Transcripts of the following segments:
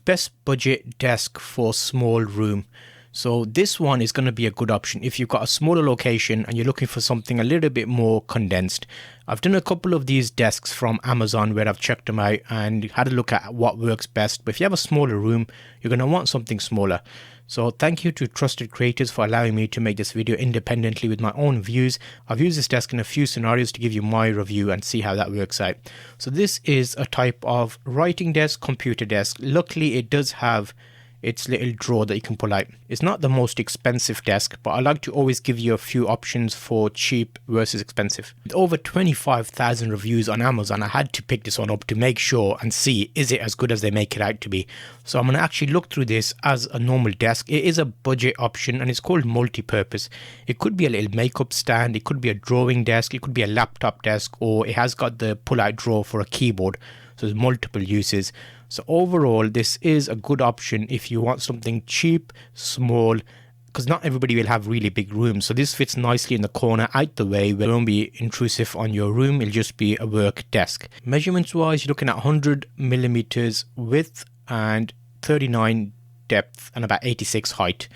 best budget desk for small room. So this one is going to be a good option if you've got a smaller location and you're looking for something a little bit more condensed. I've done a couple of these desks from Amazon where I've checked them out and had a look at what works best. But if you have a smaller room, you're going to want something smaller. So thank you to Trusted Creators for allowing me to make this video independently with my own views. I've used this desk in a few scenarios to give you my review and see how that works out. So this is a type of writing desk, computer desk. Luckily it does have its little drawer that you can pull out. It's not the most expensive desk, but I like to always give you a few options for cheap versus expensive. With over 25,000 reviews on Amazon, I had to pick this one up to make sure and see, is it as good as they make it out to be? So I'm going to actually look through this as a normal desk. It is a budget option and it's called multi-purpose. It could be a little makeup stand, it could be a drawing desk, it could be a laptop desk, or it has got the pull-out drawer for a keyboard. So there's multiple uses. So overall, this is a good option if you want something cheap, small, because not everybody will have really big rooms. So this fits nicely in the corner out the way, where it won't be intrusive on your room. It'll just be a work desk. Measurements wise, you're looking at 100 millimeters width and 39 depth and about 86 height.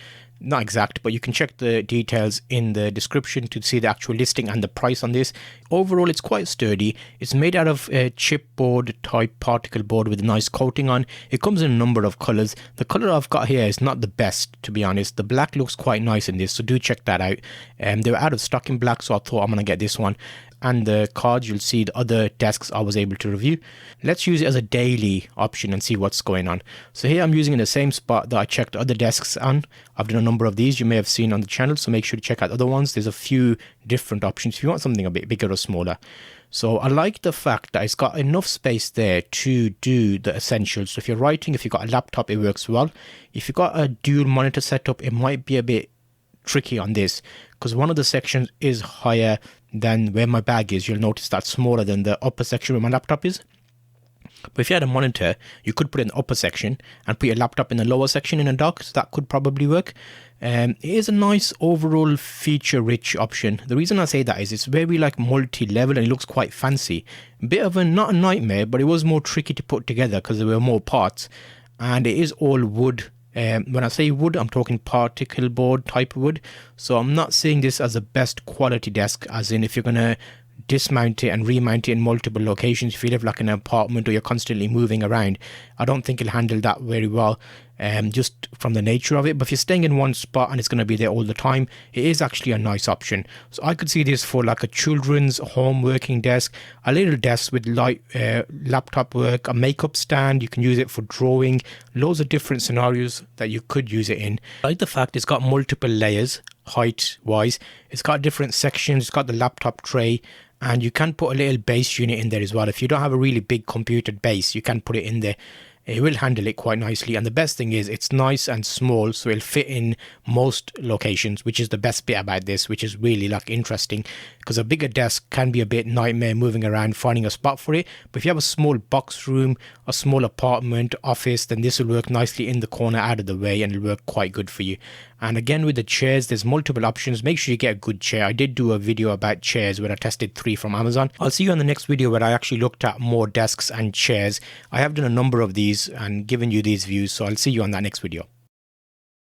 Not exact, but you can check the details in the description to see the actual listing and the price on this. Overall, it's quite sturdy. It's made out of a chipboard type particle board with a nice coating on. It comes in a number of colors. The color I've got here is not the best, to be honest. The black looks quite nice in this, so do check that out. They were out of stock in black, so I thought I'm gonna get this one. And the cards, you'll see the other desks I was able to review. Let's use it as a daily option and see what's going on. So here I'm using in the same spot that I checked other desks on. I've done a number of these you may have seen on the channel, so make sure to check out other ones. There's a few different options if you want something a bit bigger or smaller. So I like the fact that it's got enough space there to do the essentials. So if you're writing, if you've got a laptop, it works well. If you've got a dual monitor setup, it might be a bit tricky on this because one of the sections is higher than where my bag is. You'll notice that's smaller than the upper section where my laptop is. But if you had a monitor, you could put it in the upper section and put your laptop in the lower section in a dock, so that could probably work. It is a nice overall feature-rich option. The reason I say that is it's very like multi-level and it looks quite fancy. A bit of not a nightmare, but it was more tricky to put together because there were more parts. And it is all wood. When I say wood, I'm talking particle board type wood. So I'm not saying this as the best quality desk, as in if you're going to dismount it and remount it in multiple locations, if you live like in an apartment or you're constantly moving around, I don't think it'll handle that very well, just from the nature of it. But if you're staying in one spot and it's going to be there all the time, it is actually a nice option. So I could see this for like a children's home working desk, a little desk with light laptop work, a makeup stand. You can use it for drawing, loads of different scenarios that you could use it in. I like the fact it's got multiple layers height wise. It's got different sections, it's got the laptop tray, and you can put a little base unit in there as well. If you don't have a really big computer base, you can put it in there. It will handle it quite nicely, and the best thing is it's nice and small, so it'll fit in most locations, which is the best bit about this, which is really like interesting, because a bigger desk can be a bit nightmare moving around finding a spot for it. But if you have a small box room, a small apartment, office, then this will work nicely in the corner out of the way and it'll work quite good for you. And again, with the chairs, there's multiple options. Make sure you get a good chair. I did do a video about chairs where I tested 3 from Amazon. I'll see you on the next video where I actually looked at more desks and chairs. I have done a number of these and given you these views, so I'll see you on that next video.